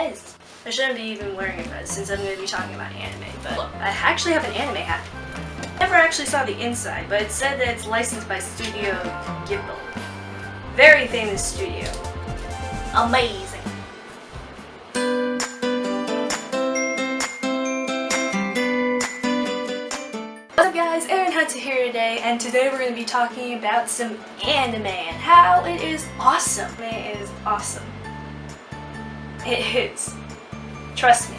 fez. I shouldn't be even wearing a fez since I'm going to be talking about anime, but look, I actually have an anime hat. Never actually saw the inside, but it said that it's licensed by Studio Ghibli. Very famous studio. Amazing. What's up guys, Aaron Hunter here today, and today we're going to be talking about some anime and how it is awesome. Anime is awesome. It is. Trust me,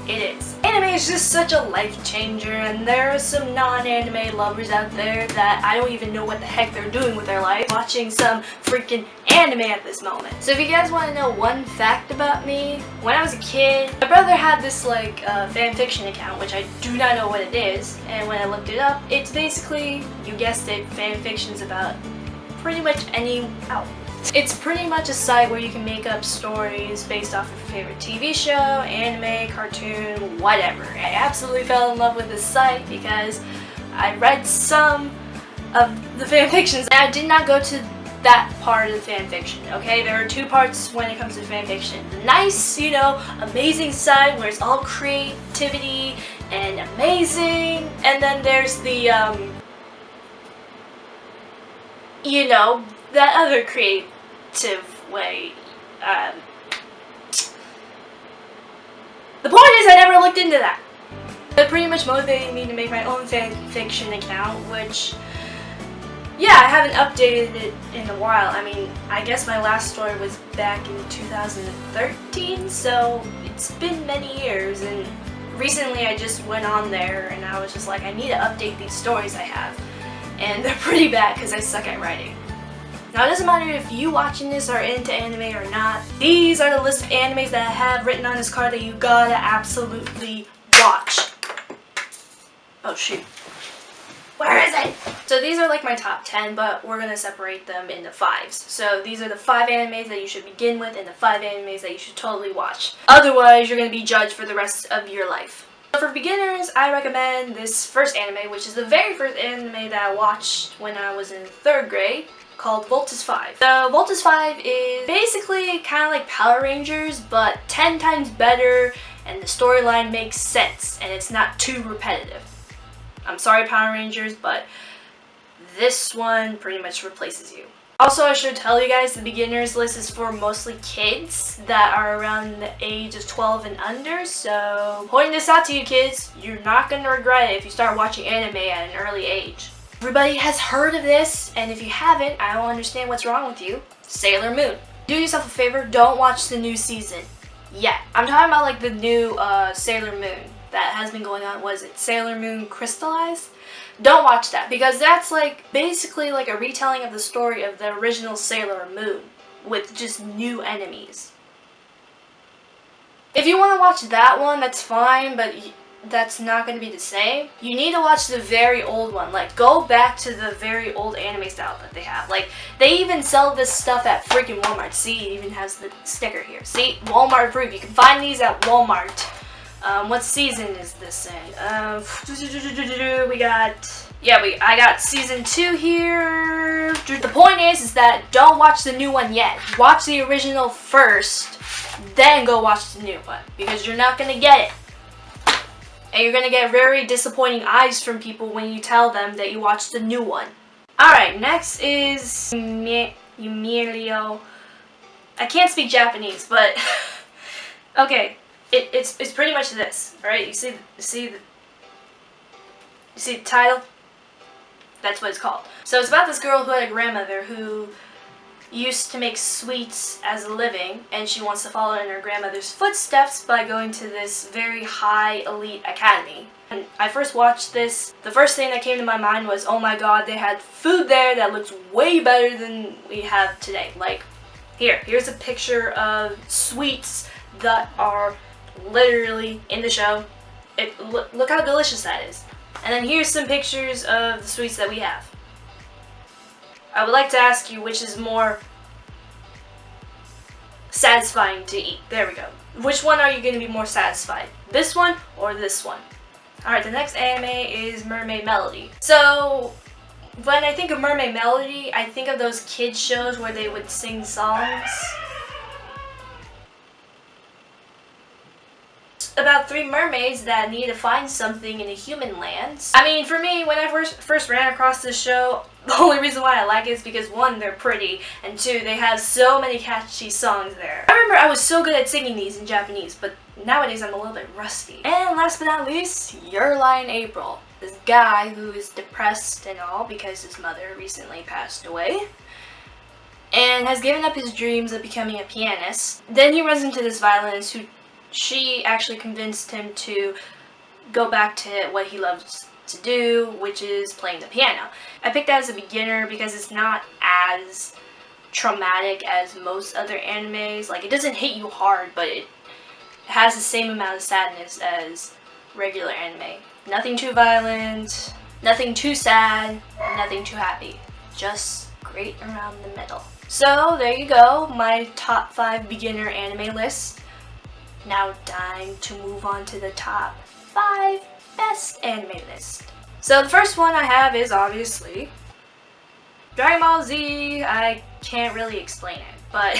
it is. Anime is just such a life changer, and there are some non-anime lovers out there that I don't even know what the heck they're doing with their life watching some freaking anime at this moment. So if you guys want to know one fact about me, when I was a kid, my brother had this fanfiction account, which I do not know what it is, and when I looked it up, it's basically, you guessed it, fanfictions about pretty much any outlet. It's pretty much a site where you can make up stories based off of your favorite TV show, anime, cartoon, whatever. I absolutely fell in love with this site because I read some of the fanfictions and I did not go to that part of the fanfiction, okay? There are two parts when it comes to fanfiction. The nice, amazing side where it's all creativity and amazing, and then there's the, that other creative way. The point is I never looked into that. That pretty much motivated me to make my own fanfiction account, which, yeah, I haven't updated it in a while. I mean, I guess my last story was back in 2013, so it's been many years, and recently I just went on there and I was just like, I need to update these stories I have. And they're pretty bad because I suck at writing. Now it doesn't matter if you watching this are into anime or not. These are the list of animes that I have written on this card that you gotta absolutely watch. Oh shoot. Where is it? So these are like my top 10, but we're gonna separate them into 5s. So these are the 5 animes that you should begin with and the 5 animes that you should totally watch. Otherwise, you're gonna be judged for the rest of your life. For beginners, I recommend this first anime, which is the very first anime that I watched when I was in 3rd grade, called Voltus 5. So Voltus 5 is basically kind of like Power Rangers, but 10 times better, and the storyline makes sense, and it's not too repetitive. I'm sorry, Power Rangers, but this one pretty much replaces you. Also, I should tell you guys, the beginners list is for mostly kids that are around the age of 12 and under, so pointing this out to you kids, you're not going to regret it if you start watching anime at an early age. Everybody has heard of this, and if you haven't, I don't understand what's wrong with you. Sailor Moon. Do yourself a favor, don't watch the new season yet. I'm talking about like the new Sailor Moon that has been going on. Was it Sailor Moon Crystallized? Don't watch that, because that's like basically like a retelling of the story of the original Sailor Moon with just new enemies. If you want to watch that one, that's fine, but that's not going to be the same. You need to watch the very old one. Like, go back to the very old anime style that they have. Like, they even sell this stuff at freaking Walmart. See, it even has the sticker here. See, Walmart proof. You can find these at Walmart. What season is this in? I got season 2 here. The point is that don't watch the new one yet. Watch the original first, then go watch the new one, because you're not gonna get it. And you're gonna get very disappointing eyes from people when you tell them that you watched the new one. Alright, next is Emilio. I can't speak Japanese, but okay. It's pretty much this, alright? You see the title? That's what it's called. So it's about this girl who had a grandmother who used to make sweets as a living, and she wants to follow in her grandmother's footsteps by going to this very high elite academy. When I first watched this, the first thing that came to my mind was, oh my god, they had food there that looks way better than we have today. Like, here's a picture of sweets that are literally in the show. Look how delicious that is. And then here's some pictures of the sweets that we have. I would like to ask you which is more satisfying to eat. There we go. Which one are you going to be more satisfied? This one or this one? Alright, the next anime is Mermaid Melody. So, when I think of Mermaid Melody, I think of those kids shows where they would sing songs. about three mermaids that need to find something in a human land. I mean, for me, when I first ran across this show, the only reason why I like it is because one, they're pretty, and two, they have so many catchy songs there. I remember I was so good at singing these in Japanese, but nowadays I'm a little bit rusty. And last but not least, Your Lie in April. This guy who is depressed and all because his mother recently passed away and has given up his dreams of becoming a pianist. Then he runs into this violinist who she actually convinced him to go back to what he loves to do, which is playing the piano. I picked that as a beginner because it's not as traumatic as most other animes. Like, it doesn't hit you hard, but it has the same amount of sadness as regular anime. Nothing too violent, nothing too sad, nothing too happy. Just great around the middle. So there you go, my top 5 beginner anime list. Now time to move on to the top 5 best anime list. So the first one I have is obviously Dragon Ball Z. I can't really explain it, but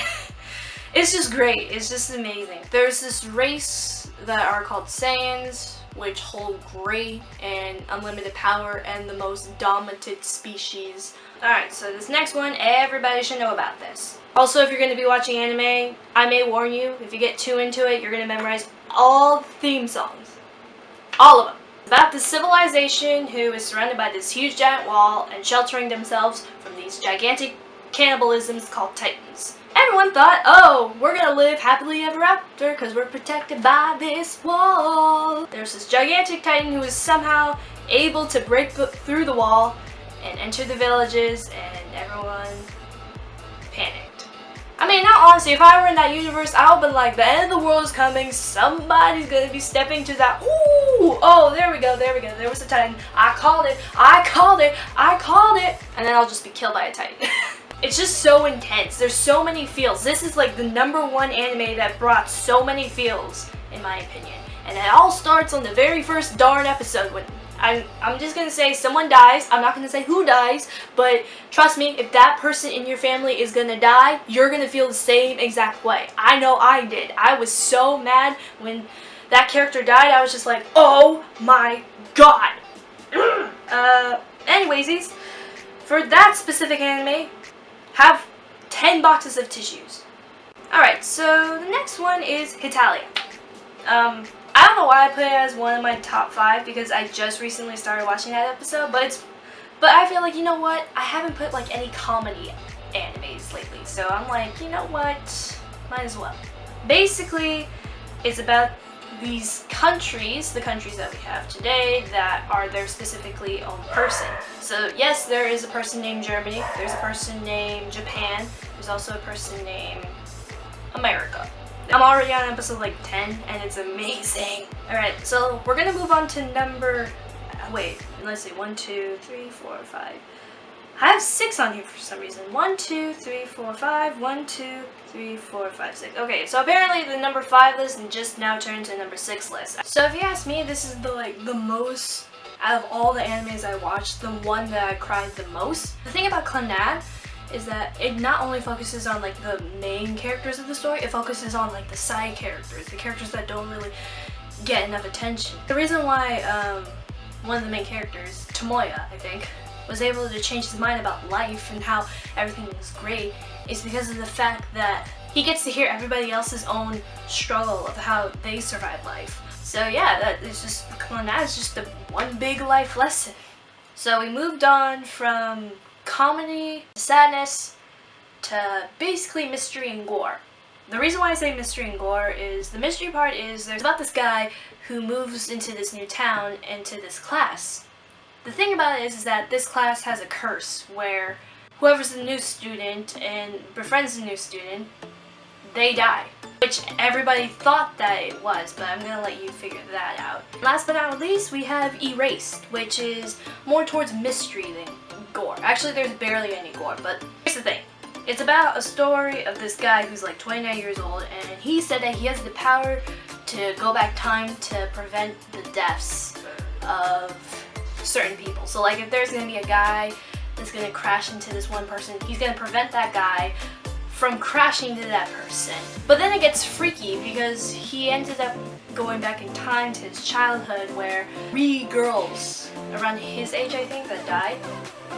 it's just great. It's just amazing. There's this race that are called Saiyans, which hold great and unlimited power and the most dominant species. Alright, so this next one, everybody should know about this. Also, if you're going to be watching anime, I may warn you, if you get too into it, you're going to memorize all the theme songs. All of them. It's about this civilization who is surrounded by this huge giant wall and sheltering themselves from these gigantic cannibalisms called Titans. Everyone thought, oh, we're gonna live happily ever after because we're protected by this wall. There's this gigantic Titan who is somehow able to break through the wall and enter the villages, and everyone panicked. I mean, now honestly, if I were in that universe, I would be like, the end of the world is coming, somebody's gonna be stepping to that. Ooh, oh, there we go, there was a Titan. I called it, and then I'll just be killed by a Titan. It's just so intense. There's so many feels. This is like the #1 anime that brought so many feels, in my opinion. And it all starts on the very first darn episode when I'm just gonna say someone dies. I'm not gonna say who dies, but trust me, if that person in your family is gonna die, you're gonna feel the same exact way. I know I did. I was so mad when that character died. I was just like, oh my god. Anyways, for that specific anime, have 10 boxes of tissues. Alright, so the next one is Hetalia. I don't know why I put it as one of my top 5 because I just recently started watching that episode, but I feel like, you know what, I haven't put like any comedy animes lately, so I'm like, you know what, might as well. Basically, it's about these countries, the countries that we have today, that are their specifically own person. So yes, there is a person named Germany, there's a person named Japan, there's also a person named America. I'm already on episode like 10 and it's amazing. Alright, so we're gonna move on to let's see, 1, 2, 3, 4, 5. I have 6 on here for some reason. 1, 2, 3, 4, 5. 1, 2, 3, 4, 5, 6. Okay, so apparently the number 5 list and just now turned to number 6 list. So if you ask me, this is the most, out of all the animes I watched, the one that I cried the most. The thing about Clannad is that it not only focuses on like the main characters of the story, it focuses on like the side characters, the characters that don't really get enough attention. The reason why one of the main characters, Tomoya, I think, was able to change his mind about life and how everything was great is because of the fact that he gets to hear everybody else's own struggle of how they survive life. So yeah, that is just, Clannad is just one big life lesson. So we moved on from comedy, sadness, to basically mystery and gore. The reason why I say mystery and gore is the mystery part is there's about this guy who moves into this new town, into this class. The thing about it is that this class has a curse where whoever's the new student and befriends the new student, they die. Which everybody thought that it was, but I'm gonna let you figure that out. Last but not least, we have Erased, which is more towards mystery than gore. Actually, there's barely any gore, but here's the thing. It's about a story of this guy who's like 29 years old, and he said that he has the power to go back time to prevent the deaths of certain people. So like if there's gonna be a guy that's gonna crash into this one person, he's gonna prevent that guy from crashing into that person. But then it gets freaky because he ended up going back in time to his childhood where 3 girls around his age, I think, that died.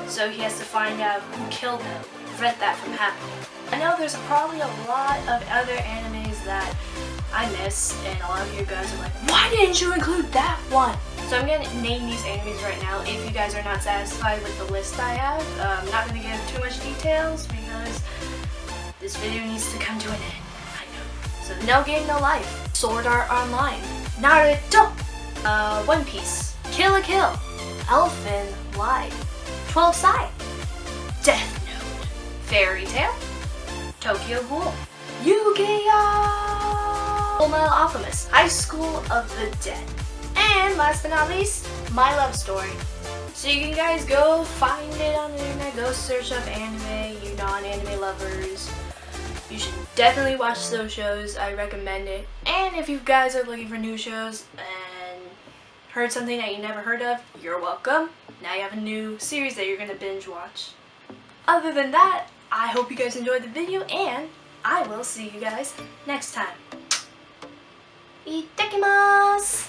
So he has to find out who killed them, prevent that from happening. I know there's probably a lot of other animes that I missed, and a lot of you guys are like, why didn't you include that one? So I'm going to name these animes right now if you guys are not satisfied with the list I have. I'm not going to give too much details because this video needs to come to an end. I know. So No Game No Life, Sword Art Online, Naruto, One Piece, Kill la Kill, Elfen Live, 12 Side, Death Note, Fairy Tail, Tokyo Ghoul, Yu-Gi-Oh! Fullmetal Alchemist, High School of the Dead, and last but not least, My Love Story. So you can guys go find it on the internet, go search up anime, you non-anime lovers. You should definitely watch those shows, I recommend it. And if you guys are looking for new shows and heard something that you never heard of, you're welcome. Now you have a new series that you're going to binge watch. Other than that, I hope you guys enjoyed the video and I will see you guys next time. Itadakimasu!